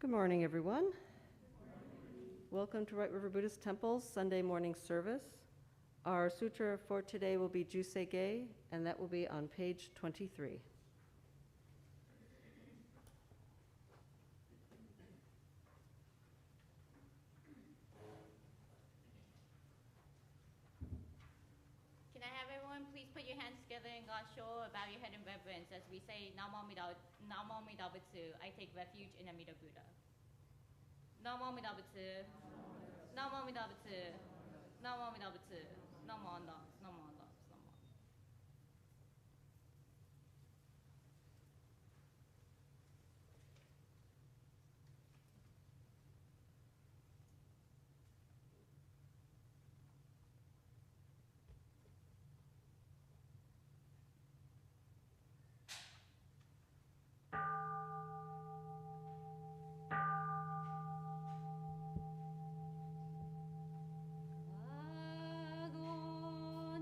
Good morning, everyone. Welcome to White River Buddhist Temple's Sunday morning service. Our sutra for today will be Jusei Ge, and that will be on page 23. Can I have everyone please put your hands together in God's show, bow your head in reverence as we say Namo Amida Butsu, I take refuge in Amida Buddha. Namo Amida Butsu, Namo Amida Butsu, Namo Amida Butsu, Namo Anda, Namo Anda, Namo. Agon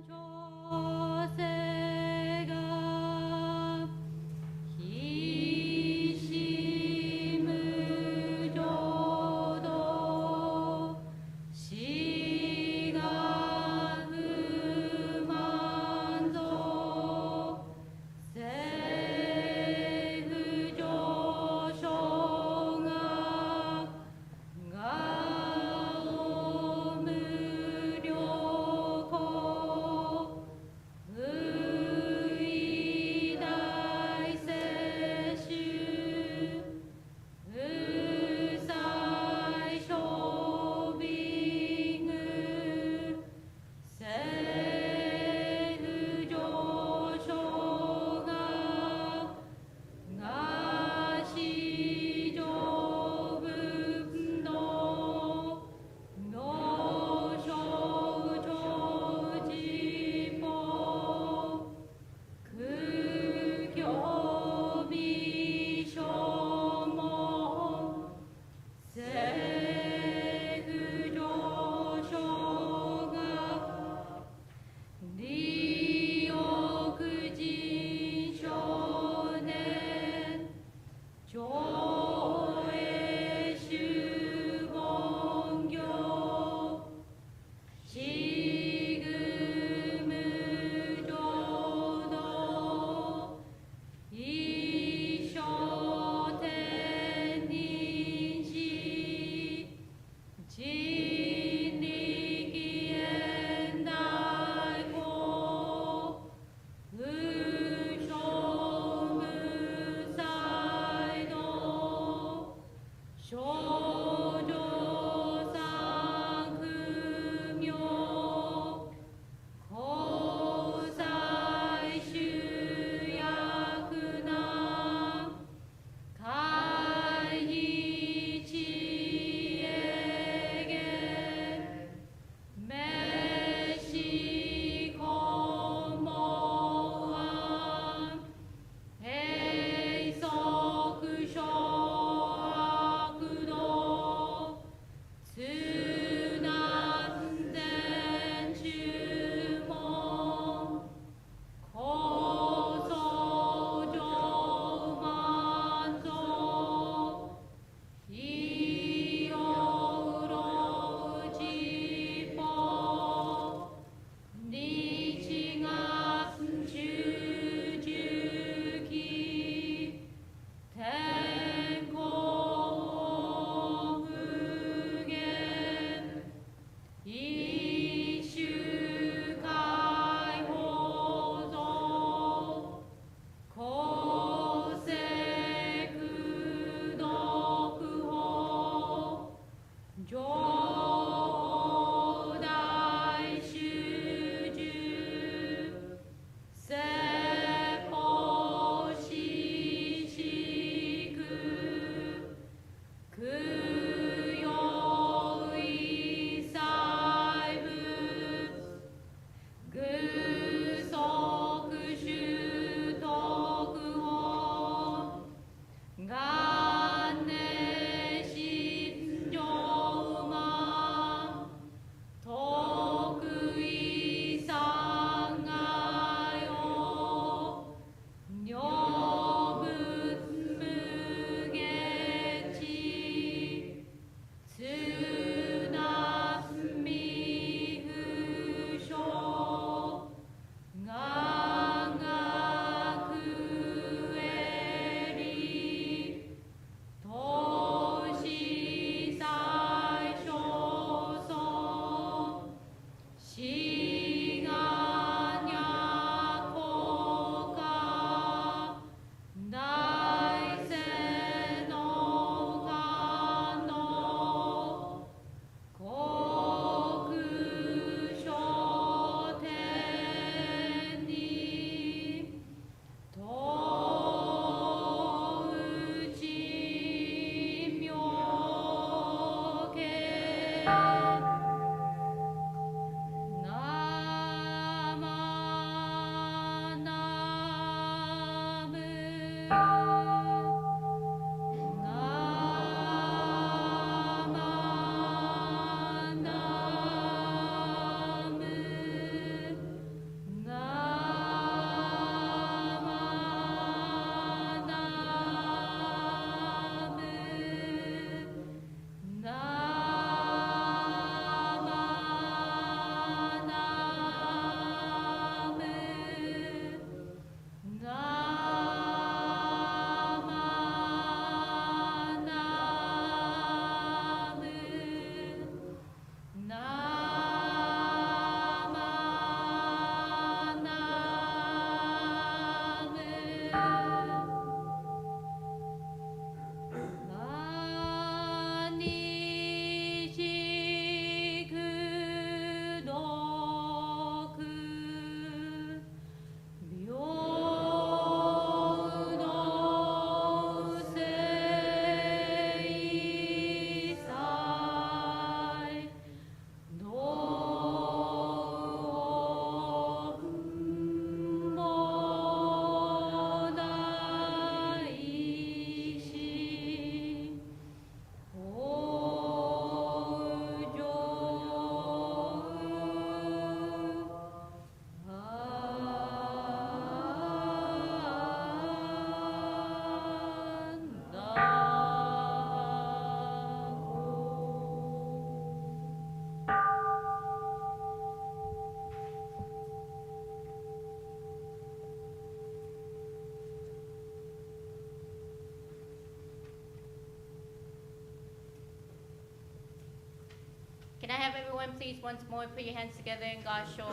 everyone please once more put your hands together in Gasho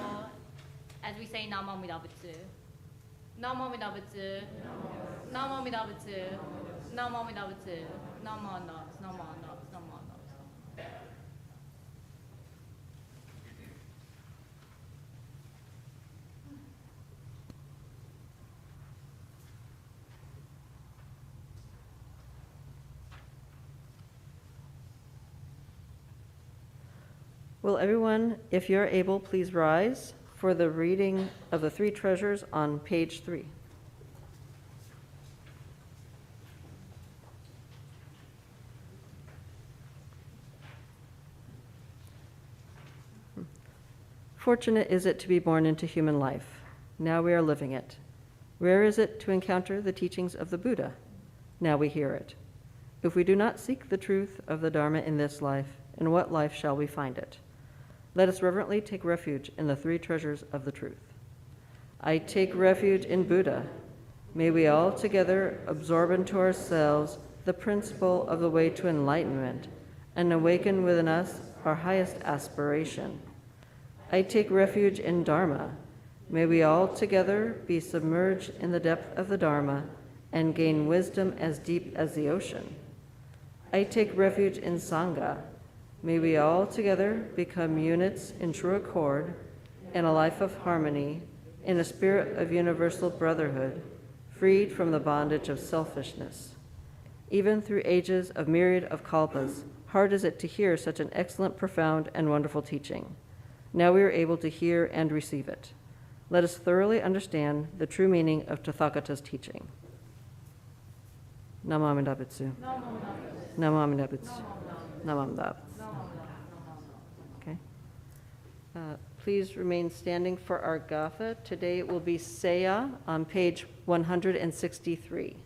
as we say Namo Amida Butsu. Namo Amida Butsu. Namo Amida Butsu. Namo Amida Butsu. Namo Nos. Namo Nos. Namo Nos. Will everyone, if you're able, please rise for the reading of the three treasures on page 3. Fortunate is it to be born into human life. Now we are living it. Rare is it to encounter the teachings of the Buddha. Now we hear it. If we do not seek the truth of the Dharma in this life, in what life shall we find it? Let us reverently take refuge in the three treasures of the truth. I take refuge in Buddha. May we all together absorb into ourselves the principle of the way to enlightenment and awaken within us our highest aspiration. I take refuge in Dharma. May we all together be submerged in the depth of the Dharma and gain wisdom as deep as the ocean. I take refuge in Sangha. May we all together become units in true accord, in a life of harmony, in a spirit of universal brotherhood, freed from the bondage of selfishness. Even through ages of myriad of kalpas, hard is it to hear such an excellent, profound, and wonderful teaching. Now we are able to hear and receive it. Let us thoroughly understand the true meaning of Tathagata's teaching. Namo Amida Butsu. Namo Amida Butsu. Namo Amida Butsu. Please remain standing for our Gatha. Today it will be Seya on page 163.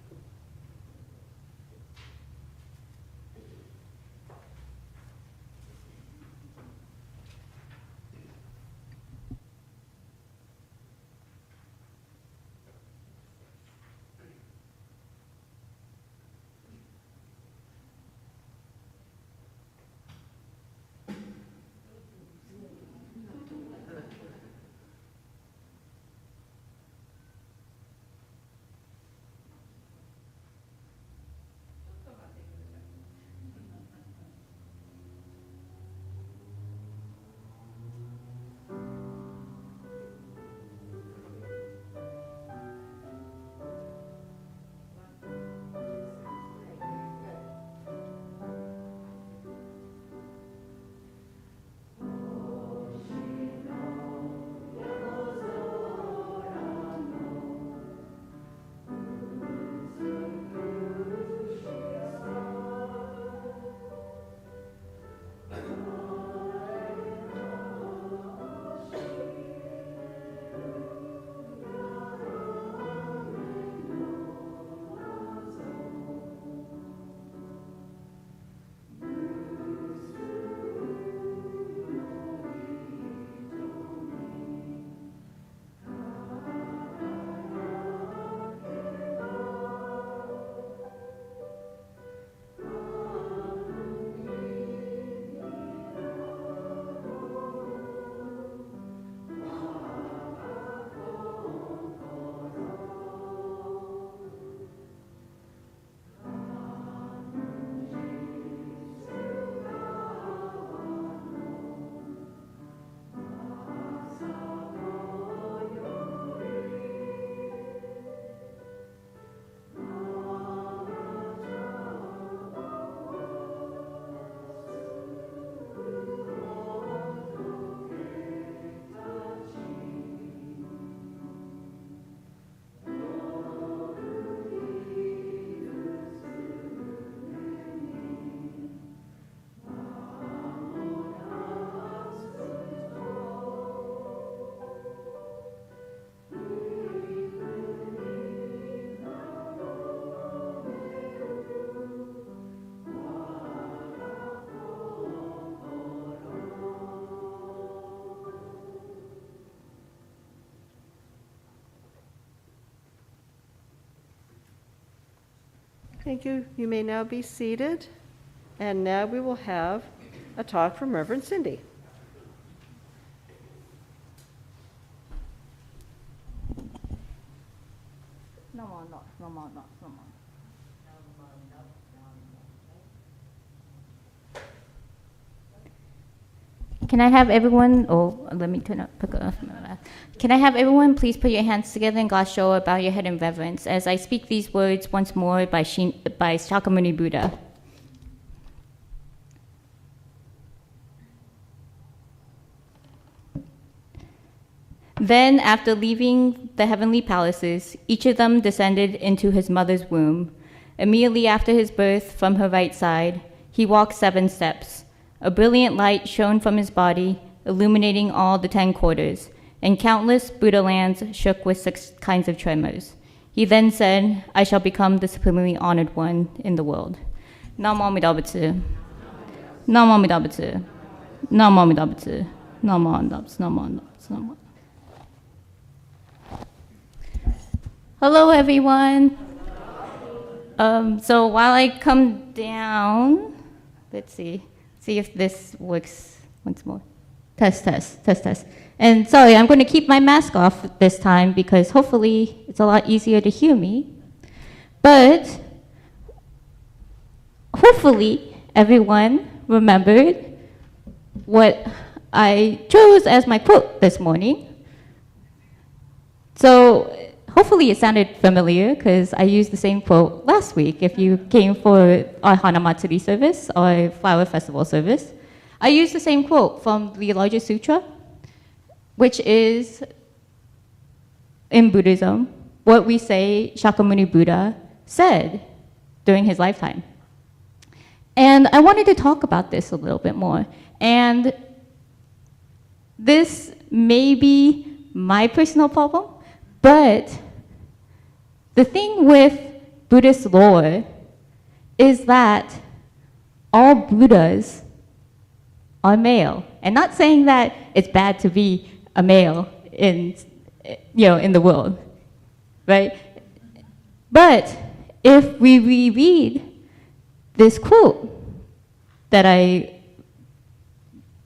Thank you. You may now be seated. And now we will have a talk from Reverend Cindy. No more, no, no more, no, no more. Can I have everyone, oh, let me turn up, pick up my mask. Can I have everyone please put your hands together in Gasho, bow your head in reverence as I speak these words once more by Shakyamuni Buddha. Then, after leaving the heavenly palaces, each of them descended into his mother's womb. Immediately after his birth, from her right side, he walked 7 steps. A brilliant light shone from his body, illuminating all the 10 quarters, and countless Buddha lands shook with 6 kinds of tremors. He then said, I shall become the supremely honored one in the world. Namo Amida Butsu. Namo Amida Butsu. Namo Amida Butsu. Namo Amida Butsu. Namo Amida Butsu. Namo. Hello, everyone. So while I come down, let's see if this works once more. Test, test, test, test. And sorry, I'm going to keep my mask off this time because hopefully it's a lot easier to hear me. But hopefully everyone remembered what I chose as my quote this morning. So hopefully it sounded familiar because I used the same quote last week if you came for our Hana Matsuri service or Flower Festival service. I used the same quote from the Larger Sutra, which is, in Buddhism, what we say Shakyamuni Buddha said during his lifetime. And I wanted to talk about this a little bit more. And this may be my personal problem, but the thing with Buddhist lore is that all Buddhas are male. And not saying that it's bad to be a male in the world, right? But if we reread this quote that I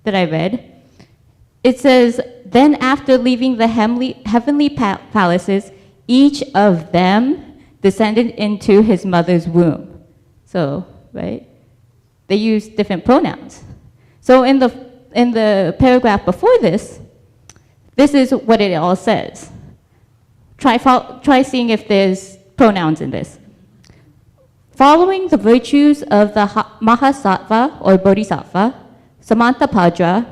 read, it says, then after leaving the heavenly palaces, each of them descended into his mother's womb. So, right? They use different pronouns. So in the paragraph before this is what it all says. Try seeing if there's pronouns in this. Following the virtues of the Mahasattva or Bodhisattva, Samantabhadra,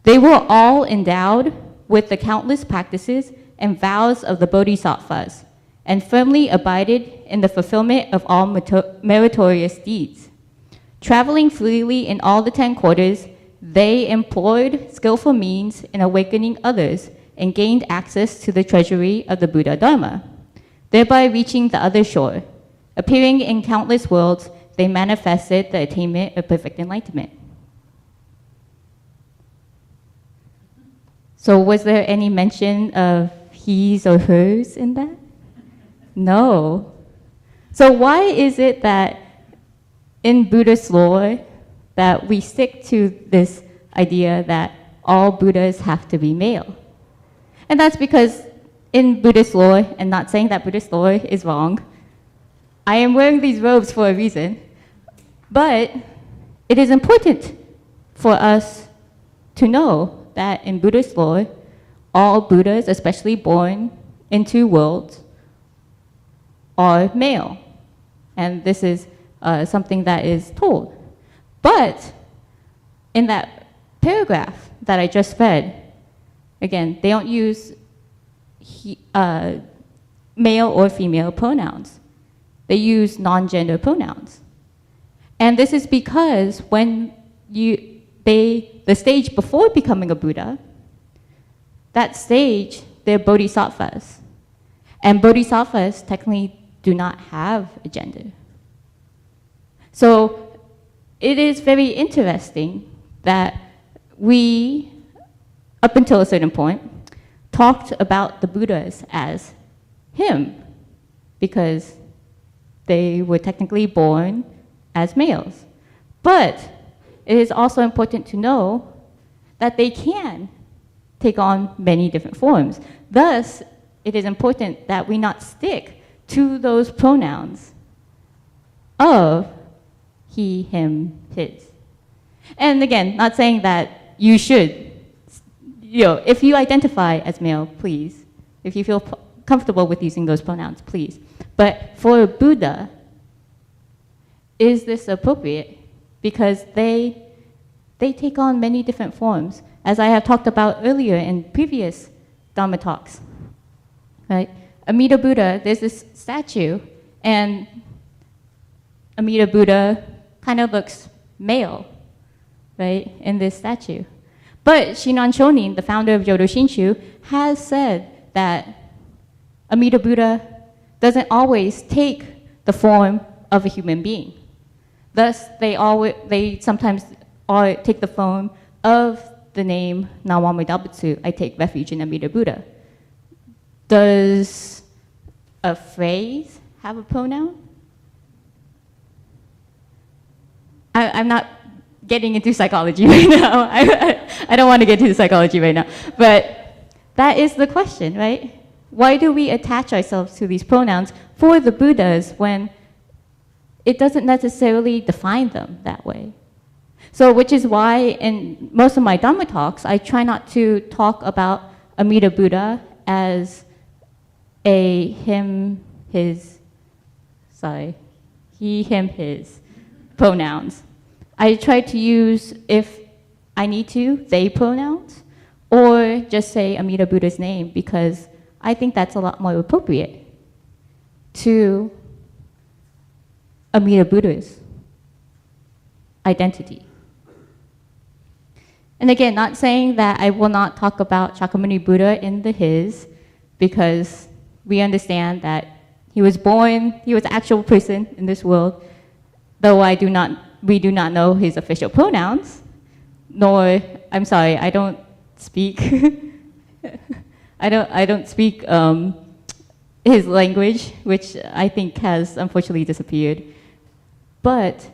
they were all endowed with the countless practices and vows of the Bodhisattvas, and firmly abided in the fulfillment of all meritorious deeds. Traveling freely in all the 10 quarters, they employed skillful means in awakening others and gained access to the treasury of the Buddha Dharma, thereby reaching the other shore. Appearing in countless worlds, they manifested the attainment of perfect enlightenment. So was there any mention of he's or hers in that? No. So why is it that in Buddhist lore that we stick to this idea that all Buddhas have to be male? And that's because in Buddhist lore, and not saying that Buddhist lore is wrong, I am wearing these robes for a reason, but it is important for us to know that in Buddhist lore, all Buddhas, especially born in 2 worlds, are male. And this is something that is told. But in that paragraph that I just read, again, they don't use male or female pronouns. They use non-gender pronouns. And this is because when the stage before becoming a Buddha, that stage, they're bodhisattvas. And bodhisattvas technically do not have a gender. So it is very interesting that we, up until a certain point, talked about the Buddhas as him, because they were technically born as males. But it is also important to know that they can take on many different forms. Thus, it is important that we not stick to those pronouns of he, him, his. And again, not saying that you should, if you identify as male, please. If you feel comfortable with using those pronouns, please. But for Buddha, is this appropriate? Because they take on many different forms, as I have talked about earlier in previous Dharma talks. Right? Amida Buddha, there's this statue, and Amida Buddha kind of looks male, right, in this statue. But Shinan Shonin, the founder of Jodo Shinshu, has said that Amida Buddha doesn't always take the form of a human being. Thus, they sometimes take the form of the name Namwami Daibutsu, I take refuge in Amida Buddha. Does a phrase have a pronoun? I'm not getting into psychology right now. I don't want to get into psychology right now. But that is the question, right? Why do we attach ourselves to these pronouns for the Buddhas when it doesn't necessarily define them that way? So, which is why in most of my Dhamma talks, I try not to talk about Amida Buddha as a him, his, he, him, his pronouns. I try to use, if I need to, they pronouns, or just say Amida Buddha's name, because I think that's a lot more appropriate to Amida Buddha's identity. And again, not saying that I will not talk about Shakyamuni Buddha in the his, because we understand that he was born, he was an actual person in this world, though we do not know his official pronouns, nor, I'm sorry, I don't speak, I don't speak his language, which I think has unfortunately disappeared. But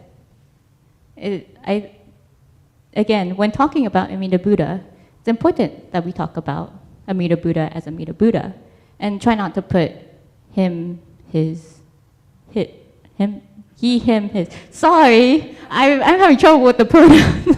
again, when talking about Amida Buddha, it's important that we talk about Amida Buddha as Amida Buddha, and try not to put him, his, him, he, him, his. Sorry, I'm having trouble with the pronouns.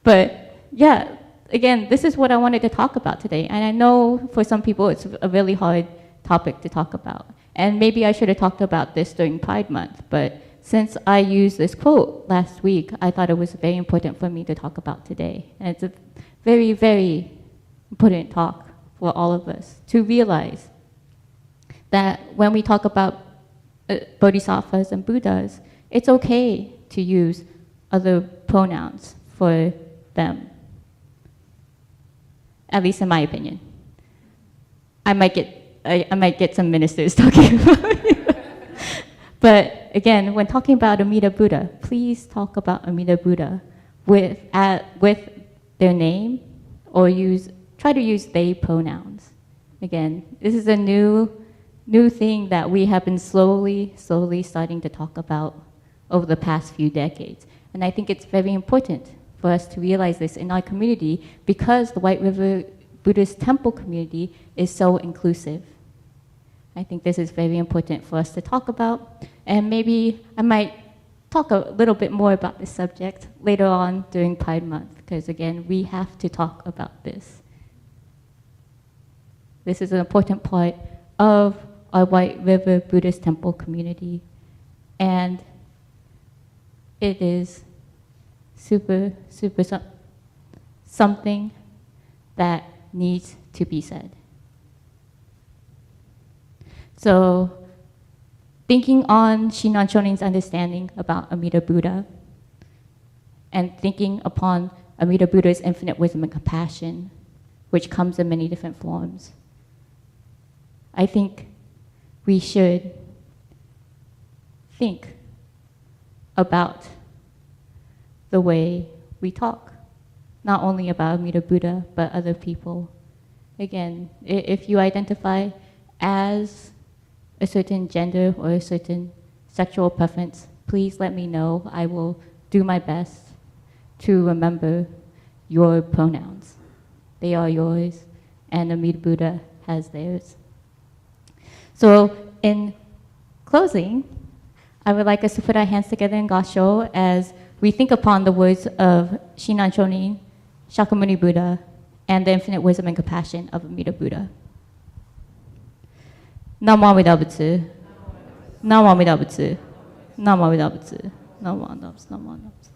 But yeah, again, this is what I wanted to talk about today. And I know for some people it's a really hard topic to talk about. And maybe I should have talked about this during Pride Month, but since I used this quote last week, I thought it was very important for me to talk about today. And it's a very, very important talk for all of us to realize that when we talk about bodhisattvas and Buddhas, it's okay to use other pronouns for them, at least in my opinion. I might get some ministers talking about it. But again, when talking about Amida Buddha, please talk about Amida Buddha with their name, or try to use they pronouns. Again, this is a new thing that we have been slowly starting to talk about over the past few decades. And I think it's very important for us to realize this in our community, because the White River Buddhist Temple community is so inclusive. I think this is very important for us to talk about, and maybe I might talk a little bit more about this subject later on during Pride Month, because again, we have to talk about this. This is an important part of our White River Buddhist Temple community, and it is super something that needs to be said. So, thinking on Shinan Shonin's understanding about Amida Buddha, and thinking upon Amida Buddha's infinite wisdom and compassion, which comes in many different forms, I think we should think about the way we talk, not only about Amida Buddha, but other people. Again, if you identify as a certain gender or a certain sexual preference, please let me know. I will do my best to remember your pronouns. They are yours, and Amida Buddha has theirs. So in closing, I would like us to put our hands together in Gasho as we think upon the words of Shinran Shonin, Shakyamuni Buddha, and the infinite wisdom and compassion of Amida Buddha. Namo Amida Butsu. Namo Amida Butsu. Namo Amida Butsu. Namo Amida Butsu. Namo Amida Butsu.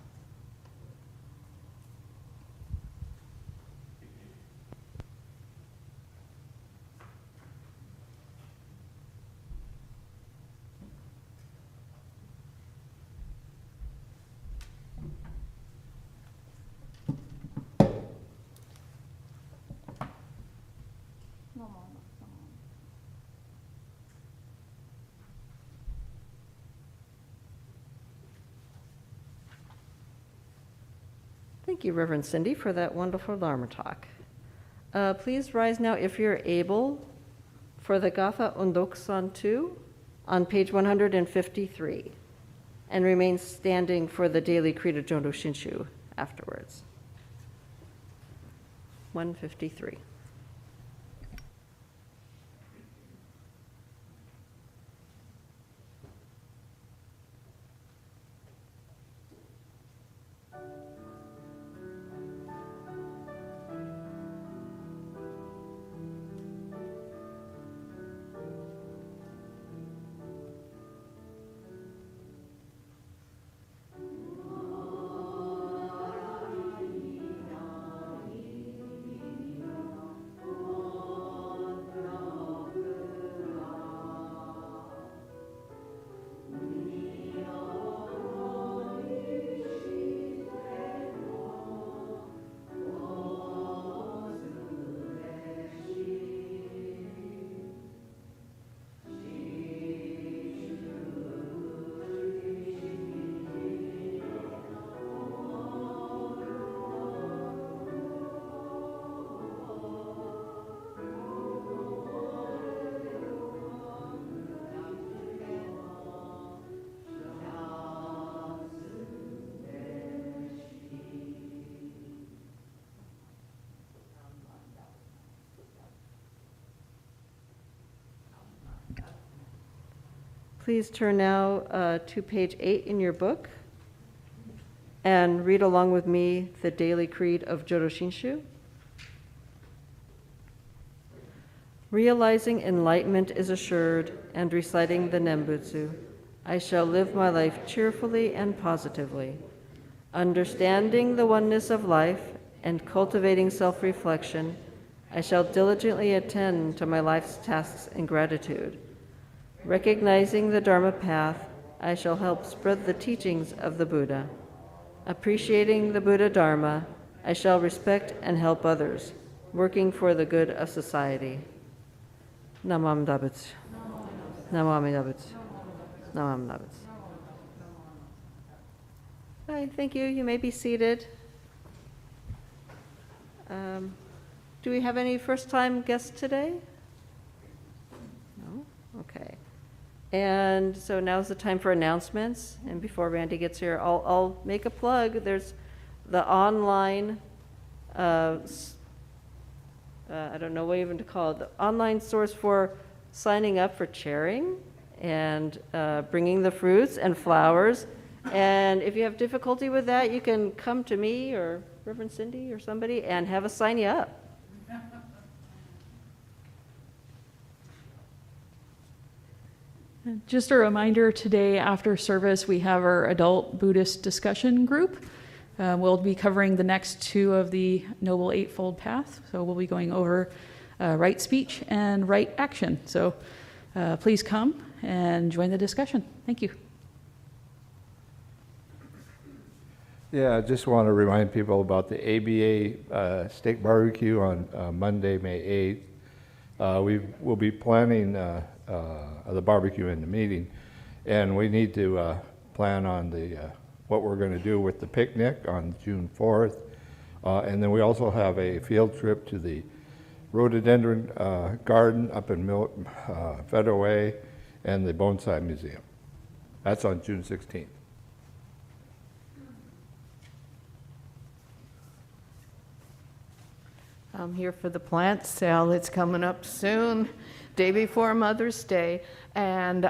Thank you, Reverend Cindy, for that wonderful Dharma talk. Please rise now, if you're able, for the Gatha Undoksan 2 on page 153, and remain standing for the daily Creed of Jodo Shinshu afterwards. 153. Please turn now to page 8 in your book and read along with me the daily creed of Jodo Shinshu. Realizing enlightenment is assured and reciting the Nembutsu, I shall live my life cheerfully and positively. Understanding the oneness of life and cultivating self-reflection, I shall diligently attend to my life's tasks in gratitude. Recognizing the Dharma path, I shall help spread the teachings of the Buddha. Appreciating the Buddha Dharma, I shall respect and help others, working for the good of society. Namo Amida Butsu. Namo Amida Butsu. Namo Amida Butsu. Hi, thank you. You may be seated. Do we have any first-time guests today? No? Okay. And so now's the time for announcements. And before Randy gets here, I'll make a plug. There's the online, I don't know what even to call it, the online source for signing up for chairing and bringing the fruits and flowers. And if you have difficulty with that, you can come to me or Reverend Cindy or somebody and have us sign you up. Just a reminder, today after service, we have our adult Buddhist discussion group. We'll be covering the next two of the Noble Eightfold Path. So we'll be going over right speech and right action. So please come and join the discussion. Thank you. Yeah, I just want to remind people about the ABA steak barbecue on Monday, May 8th. We'll be planning the barbecue in the meeting, and we need to plan on what we're going to do with the picnic on June 4th. And then we also have a field trip to the rhododendron garden up in Federal Way and the Bonsai Museum. That's on June 16th. I'm here for the plant sale. It's coming up soon. day before Mother's Day. And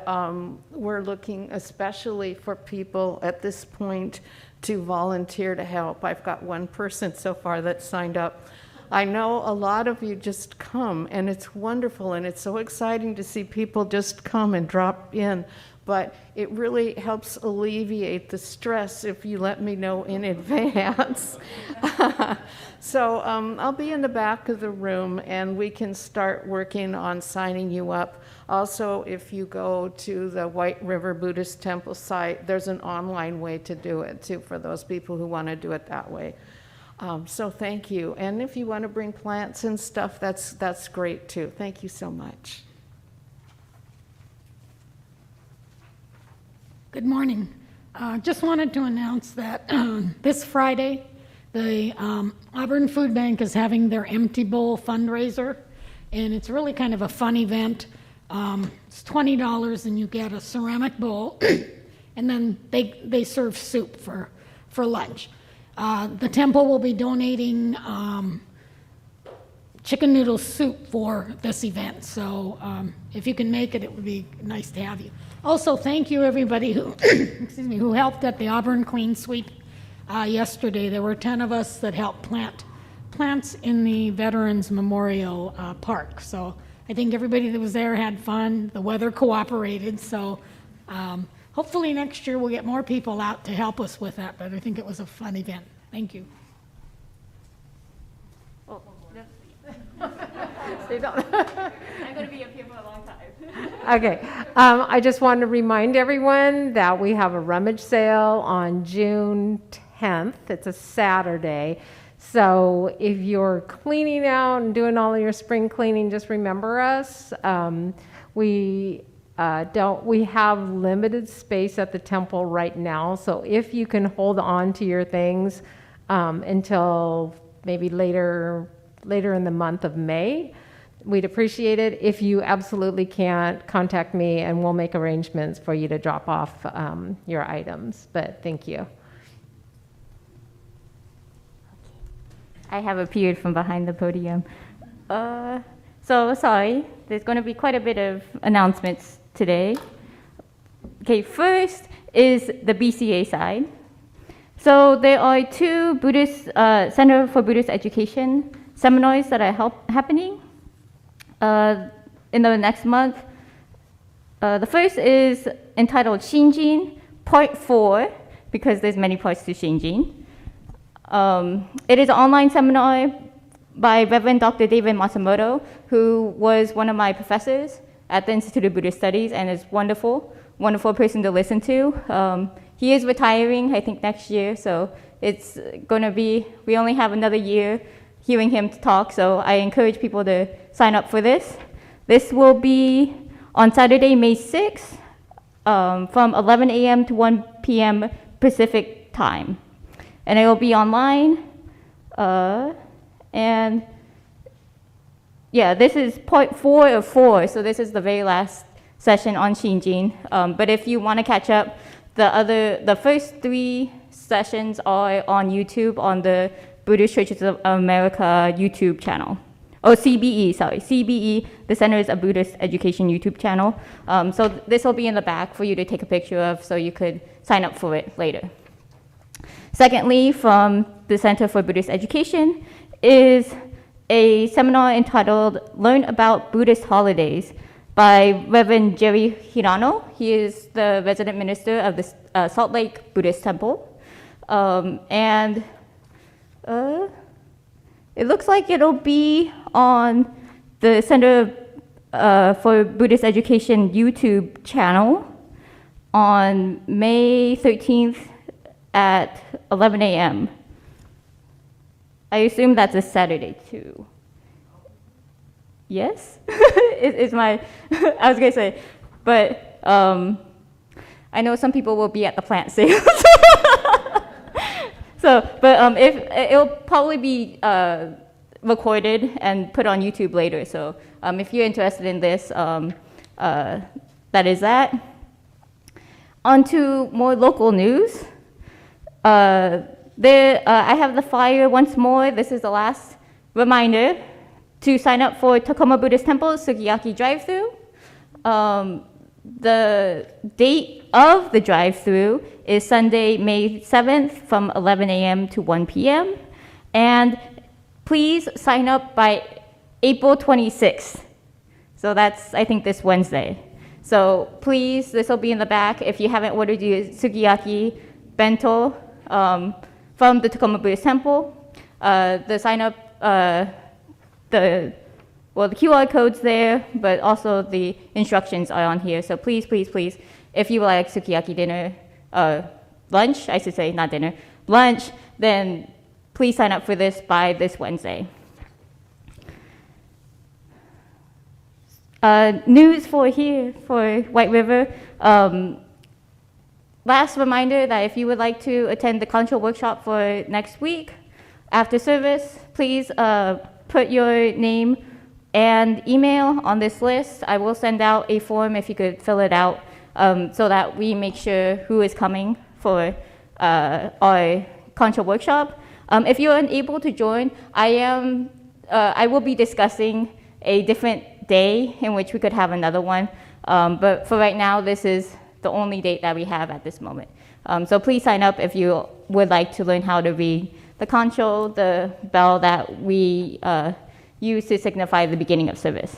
we're looking especially for people at this point to volunteer to help. I've got one person so far that's signed up. I know a lot of you just come, and it's wonderful, and it's so exciting to see people just come and drop in. But it really helps alleviate the stress if you let me know in advance. So I'll be in the back of the room, and we can start working on signing you up. Also, if you go to the White River Buddhist Temple site, there's an online way to do it too for those people who want to do it that way. So thank you. And if you want to bring plants and stuff, that's great too. Thank you so much. Good morning. Just wanted to announce that this Friday, the Auburn Food Bank is having their Empty Bowl fundraiser, and it's really kind of a fun event. It's $20 and you get a ceramic bowl, and then they serve soup for lunch. The temple will be donating chicken noodle soup for this event, so if you can make it, it would be nice to have you. Also, thank you everybody who excuse me, who helped at the Auburn Clean Sweep yesterday. There were 10 of us that helped plant plants in the Veterans Memorial Park. So I think everybody that was there had fun. The weather cooperated, so hopefully next year we'll get more people out to help us with that, but I think it was a fun event. Thank you. I'm going to be up here for a long time. Okay, I just wanted to remind everyone that we have a rummage sale on June 10th. It's a Saturday. So if you're cleaning out and doing all of your spring cleaning, just remember us. We have limited space at the temple right now. So if you can hold on to your things until maybe later in the month of May, we'd appreciate it. If you absolutely can't, contact me and we'll make arrangements for you to drop off your items. But thank you. I have appeared from behind the podium. So sorry, there's going to be quite a bit of announcements today. Okay, first is the BCA side. So there are 2 Buddhist Center for Buddhist Education seminars that are happening in the next month. The first is entitled Shinjin, Part 4, because there's many parts to Shinjin. It is an online seminar by Reverend Dr. David Matsumoto, who was one of my professors at the Institute of Buddhist Studies and is wonderful person to listen to. He is retiring, I think, next year, so it's going to be, we only have another year hearing him talk, so I encourage people to sign up for this. This will be on Saturday, May 6th, from 11 a.m. to 1 p.m. Pacific time. And it will be online. And yeah, this is part 4 of 4, so this is the very last session on Shinjin. But if you want to catch up, the first 3 sessions are on YouTube on the Buddhist Churches of America YouTube channel. Oh, CBE, the Centers of Buddhist Education YouTube channel. So this will be in the back for you to take a picture of so you could sign up for it later. Secondly, from the Center for Buddhist Education is a seminar entitled Learn About Buddhist Holidays by Reverend Jerry Hirano. He is the resident minister of the Salt Lake Buddhist Temple. It looks like it'll be on the Center for Buddhist Education YouTube channel on May 13th at 11 a.m. I assume that's a Saturday too. Yes? Is my, I was gonna say, but I know some people will be at the plant sale. So, but if it'll probably be recorded and put on YouTube later. So if you're interested in this, that is that. On to more local news. I have the flyer once more. This is the last reminder to sign up for Takoma Buddhist Temple Sukiyaki drive-thru. The date of the drive-thru is Sunday, May 7th from 11 a.m. to 1 p.m. And please sign up by April 26th. So that's, I think, this Wednesday. So please, this will be in the back. If you haven't ordered your Sukiyaki bento from the Takoma Buddhist Temple, the sign-up, the QR code's there, but also the instructions are on here. So please, please, please, if you would like Sukiyaki dinner, lunch, I should say, not dinner, lunch, then please sign up for this by this Wednesday. News for here, for White River. Last reminder that if you would like to attend the Kancho workshop for next week, after service, please put your name and email on this list. I will send out a form if you could fill it out so that we make sure who is coming for our Kancho workshop. If you're unable to join, I will be discussing a different day in which we could have another one. But for right now, this is the only date that we have at this moment. So please sign up if you would like to learn how to read the kancho, the bell that we use to signify the beginning of service.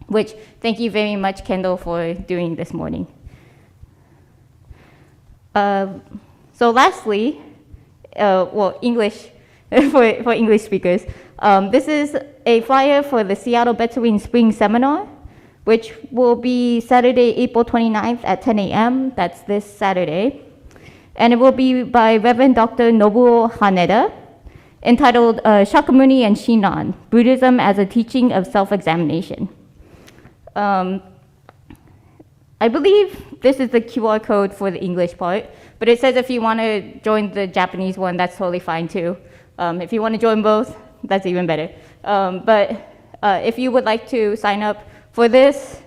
Which, thank you very much, Kendall, for doing this morning. So lastly, English, for English speakers, this is a flyer for the Seattle Betsuin Spring Seminar, which will be Saturday, April 29th at 10 a.m. That's this Saturday. And it will be by Reverend Dr. Nobuo Haneda, entitled Shakyamuni and Shinran, Buddhism as a Teaching of Self-Examination. I believe this is the QR code for the English part, but it says if you want to join the Japanese one, that's totally fine too. If you want to join both, that's even better. But if you would like to sign up for this,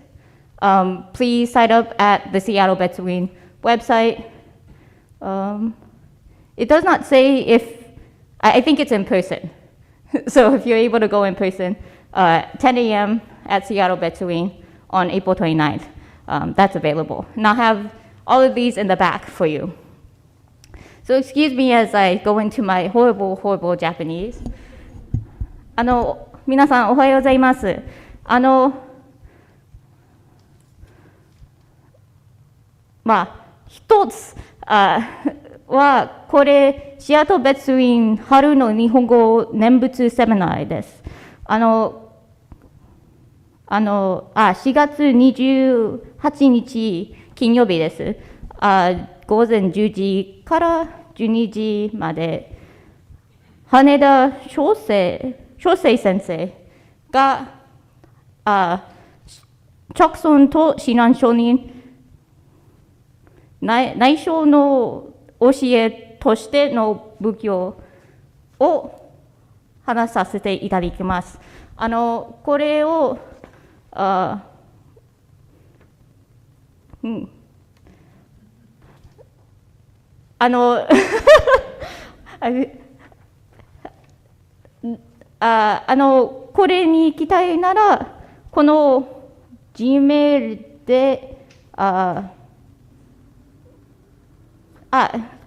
please sign up at the Seattle Betsuin website. It does not say if, I think it's in person. So if you're able to go in person, 10 a.m. at Seattle Betsuin on April 29th, that's available. And I'll have all of these in the back for you. So excuse me as I go into my horrible, horrible Japanese. 皆さんおはようございます。一つはこれシアトルベツウィン春の日本語念仏セミナーです。4月28日金曜日です。午前10時から12時まで羽田翔生先生が直尊と指南書に内省の教えとしての仏教を話させていただきます。これをこれに行きたいなら、この Gmail で、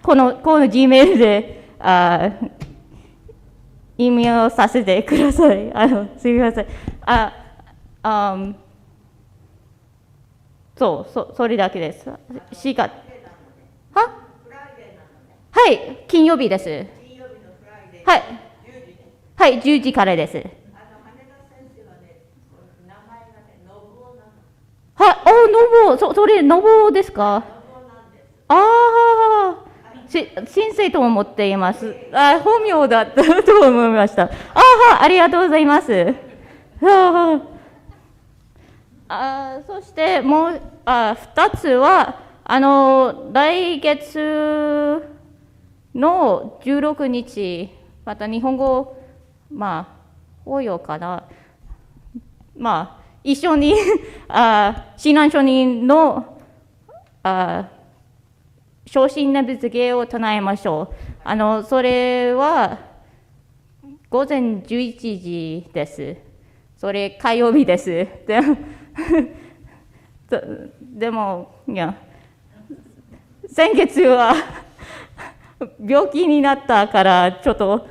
この Gmail で、意味をさせてください。すみません。それだけです。4月。はい、金曜日です。はい。はい、10時からです。はい、ノボ、それ、ノボですか？先生と思っています。本名だったと思いました。ありがとうございます。そしてもう2つは来月の16日、また日本語、法要かな。一緒に指南書人の昇進念仏芸を唱えましょう。それは午前11時です。それ火曜日です。でも、いや、先月は病気になったから、ちょっと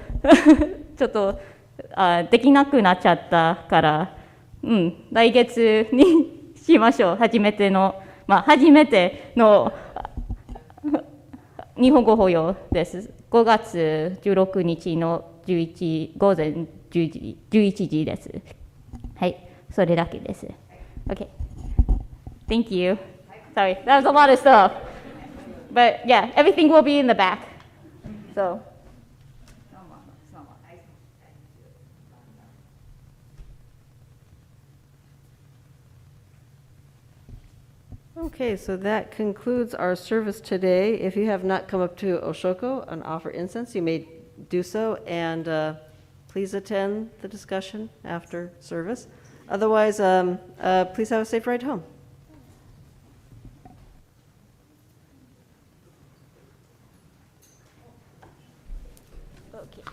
できなくなっちゃったから、来月にしましょう。初めての日本語法要です。5月16日の午前11時です。はい、それだけです。Okay. Thank you. Sorry, that was a lot of stuff. But yeah, everything will be in the back. So. Okay, so that concludes our service today. If you have not come up to Oshoko and offer incense, you may do so, and please attend the discussion after service. Otherwise, please have a safe ride home. Okay.